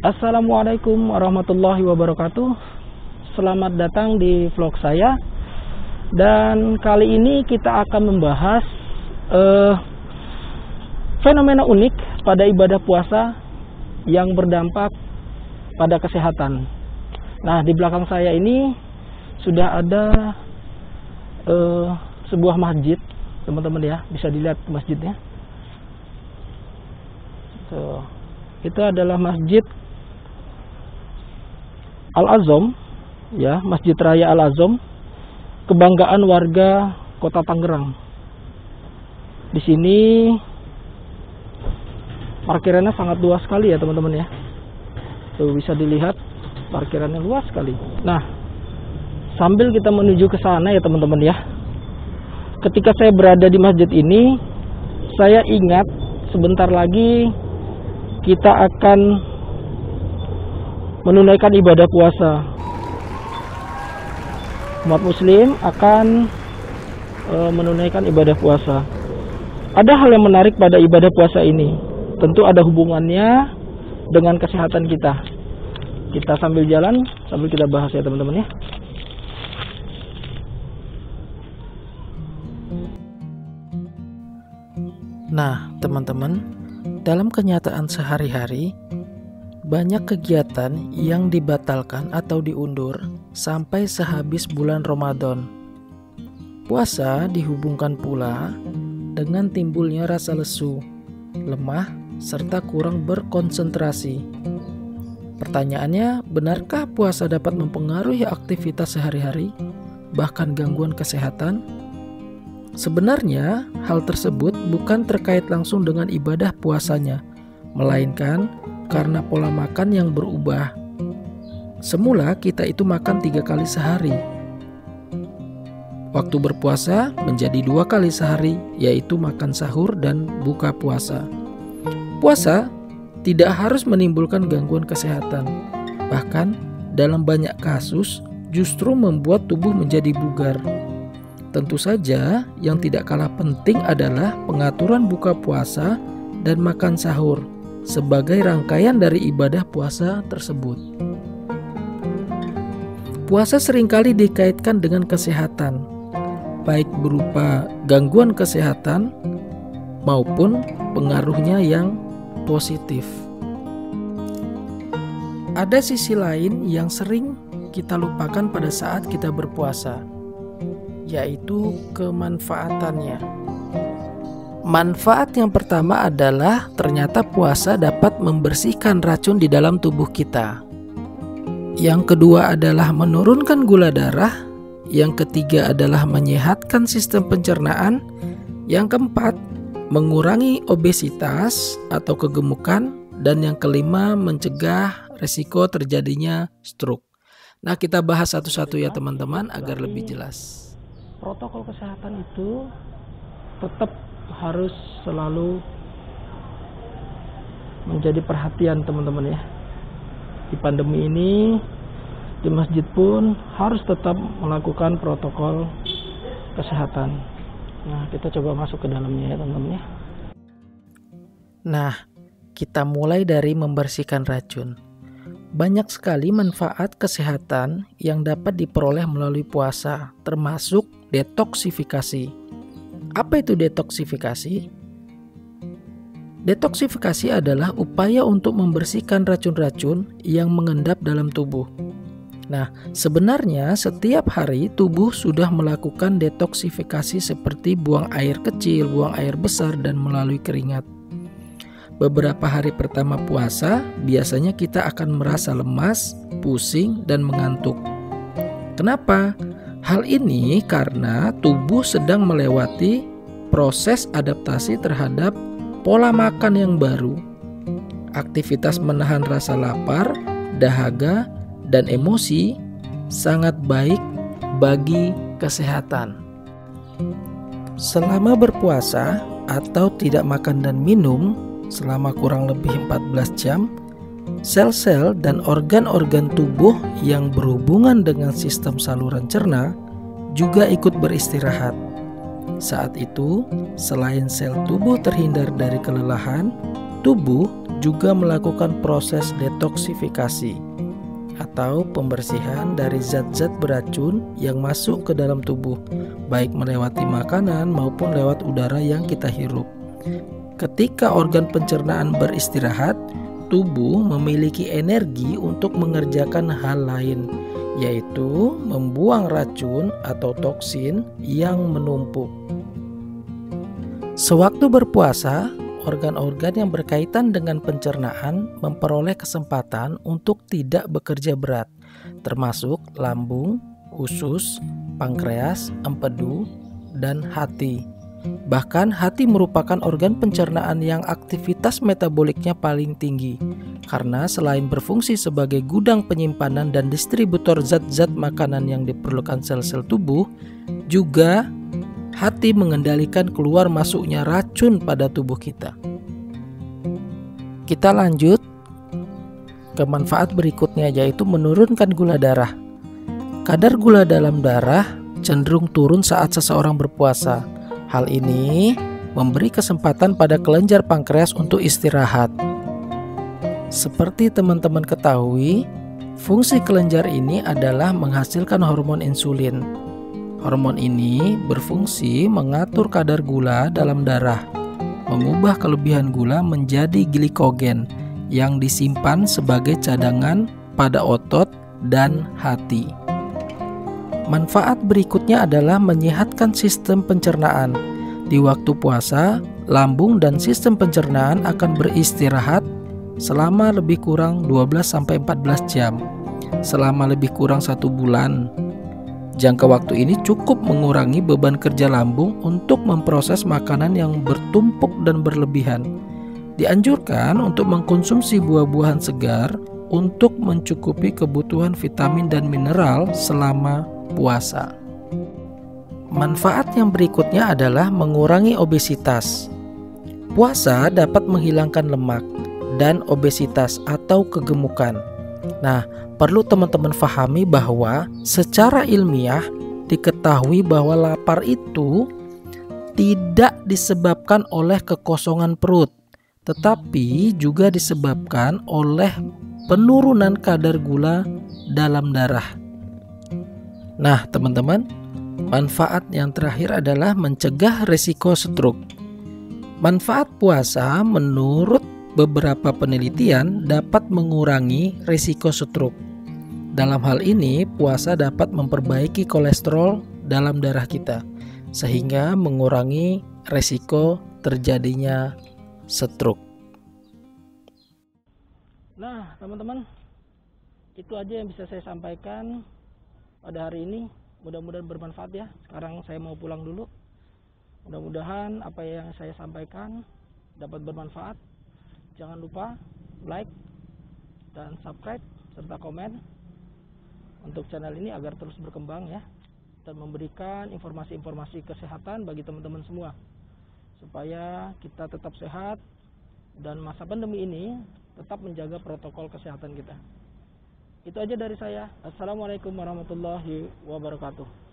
Assalamualaikum warahmatullahi wabarakatuh. Selamat datang di vlog saya. Dan kali ini kita akan membahas fenomena unik pada ibadah puasa yang berdampak pada kesehatan. Nah, di belakang saya ini sudah ada sebuah masjid, teman-teman ya, bisa dilihat masjidnya. Tuh, itu adalah Masjid Al-Azom, ya, Masjid Raya Al-Azom, kebanggaan warga Kota Tangerang. Di sini parkirannya sangat luas sekali ya teman-teman ya. Tuh bisa dilihat parkirannya luas sekali. Nah, sambil kita menuju ke sana ya teman-teman ya. Ketika saya berada di masjid ini, saya ingat sebentar lagi kita akan menunaikan ibadah puasa. Umat muslim akan menunaikan ibadah puasa. Ada hal yang menarik pada ibadah puasa ini. Tentu ada hubungannya dengan kesehatan kita. Kita sambil jalan, sambil kita bahas ya teman-teman ya. Nah, teman-teman, dalam kenyataan sehari-hari, banyak kegiatan yang dibatalkan atau diundur sampai sehabis bulan Ramadan. Puasa dihubungkan pula dengan timbulnya rasa lesu, lemah, serta kurang berkonsentrasi. Pertanyaannya, benarkah puasa dapat mempengaruhi aktivitas sehari-hari, bahkan gangguan kesehatan? Sebenarnya, hal tersebut bukan terkait langsung dengan ibadah puasanya, melainkan karena pola makan yang berubah. Semula kita itu makan 3 kali sehari. Waktu berpuasa menjadi 2 kali sehari, yaitu makan sahur dan buka puasa. Puasa tidak harus menimbulkan gangguan kesehatan. Bahkan dalam banyak kasus justru membuat tubuh menjadi bugar. Tentu saja yang tidak kalah penting adalah pengaturan buka puasa dan makan sahur sebagai rangkaian dari ibadah puasa tersebut. Puasa seringkali dikaitkan dengan kesehatan, baik berupa gangguan kesehatan maupun pengaruhnya yang positif. Ada sisi lain yang sering kita lupakan pada saat kita berpuasa, yaitu kemanfaatannya. Manfaat yang pertama adalah ternyata puasa dapat membersihkan racun di dalam tubuh kita. Yang kedua adalah menurunkan gula darah. Yang ketiga adalah menyehatkan sistem pencernaan. Yang keempat, mengurangi obesitas atau kegemukan. Dan yang kelima, mencegah resiko terjadinya stroke. Nah, kita bahas satu-satu ya teman-teman agar lebih jelas. Protokol kesehatan itu tetap harus selalu menjadi perhatian teman-teman ya. Di pandemi ini di masjid pun harus tetap melakukan protokol kesehatan. Nah, kita coba masuk ke dalamnya ya teman-teman ya. Nah, kita mulai dari membersihkan racun. Banyak sekali manfaat kesehatan yang dapat diperoleh melalui puasa, termasuk detoksifikasi. Apa itu detoksifikasi? Detoksifikasi adalah upaya untuk membersihkan racun-racun yang mengendap dalam tubuh. Nah, sebenarnya setiap hari tubuh sudah melakukan detoksifikasi seperti buang air kecil, buang air besar, dan melalui keringat. Beberapa hari pertama puasa, biasanya kita akan merasa lemas, pusing, dan mengantuk. Kenapa? Hal ini karena tubuh sedang melewati proses adaptasi terhadap pola makan yang baru. Aktivitas menahan rasa lapar, dahaga, dan emosi sangat baik bagi kesehatan. Selama berpuasa atau tidak makan dan minum selama kurang lebih 14 jam, sel-sel dan organ-organ tubuh yang berhubungan dengan sistem saluran cerna juga ikut beristirahat. Saat itu, selain sel tubuh terhindar dari kelelahan, tubuh juga melakukan proses detoksifikasi atau pembersihan dari zat-zat beracun yang masuk ke dalam tubuh, baik melewati makanan maupun lewat udara yang kita hirup. Ketika organ pencernaan beristirahat, tubuh memiliki energi untuk mengerjakan hal lain, yaitu membuang racun atau toksin yang menumpuk. Sewaktu berpuasa, organ-organ yang berkaitan dengan pencernaan memperoleh kesempatan untuk tidak bekerja berat, termasuk lambung, usus, pankreas, empedu, dan hati. Bahkan hati merupakan organ pencernaan yang aktivitas metaboliknya paling tinggi, karena selain berfungsi sebagai gudang penyimpanan dan distributor zat-zat makanan yang diperlukan sel-sel tubuh, juga hati mengendalikan keluar masuknya racun pada tubuh kita. Kita lanjut ke manfaat berikutnya, yaitu menurunkan gula darah. Kadar gula dalam darah cenderung turun saat seseorang berpuasa. Hal ini memberi kesempatan pada kelenjar pankreas untuk istirahat. Seperti teman-teman ketahui, fungsi kelenjar ini adalah menghasilkan hormon insulin. Hormon ini berfungsi mengatur kadar gula dalam darah, mengubah kelebihan gula menjadi glikogen yang disimpan sebagai cadangan pada otot dan hati. Manfaat berikutnya adalah menyehatkan sistem pencernaan. Di waktu puasa, lambung dan sistem pencernaan akan beristirahat selama lebih kurang 12-14 jam, selama lebih kurang 1 bulan. Jangka waktu ini cukup mengurangi beban kerja lambung untuk memproses makanan yang bertumpuk dan berlebihan. Dianjurkan untuk mengkonsumsi buah-buahan segar untuk mencukupi kebutuhan vitamin dan mineral selama puasa. Manfaat yang berikutnya adalah mengurangi obesitas. Puasa dapat menghilangkan lemak dan obesitas atau kegemukan. Nah, perlu teman-teman pahami bahwa secara ilmiah diketahui bahwa lapar itu tidak disebabkan oleh kekosongan perut, tetapi juga disebabkan oleh penurunan kadar gula dalam darah. Nah, teman-teman, manfaat yang terakhir adalah mencegah risiko stroke. Manfaat puasa menurut beberapa penelitian dapat mengurangi risiko stroke. Dalam hal ini, puasa dapat memperbaiki kolesterol dalam darah kita, sehingga mengurangi risiko terjadinya stroke. Nah, teman-teman, itu aja yang bisa saya sampaikan pada hari ini. Mudah-mudahan bermanfaat ya. Sekarang saya mau pulang dulu. Mudah-mudahan apa yang saya sampaikan dapat bermanfaat. Jangan lupa like dan subscribe serta komen untuk channel ini agar terus berkembang ya, dan memberikan informasi-informasi kesehatan bagi teman-teman semua, supaya kita tetap sehat dan masa pandemi ini tetap menjaga protokol kesehatan kita. Itu aja dari saya. Assalamualaikum warahmatullahi wabarakatuh.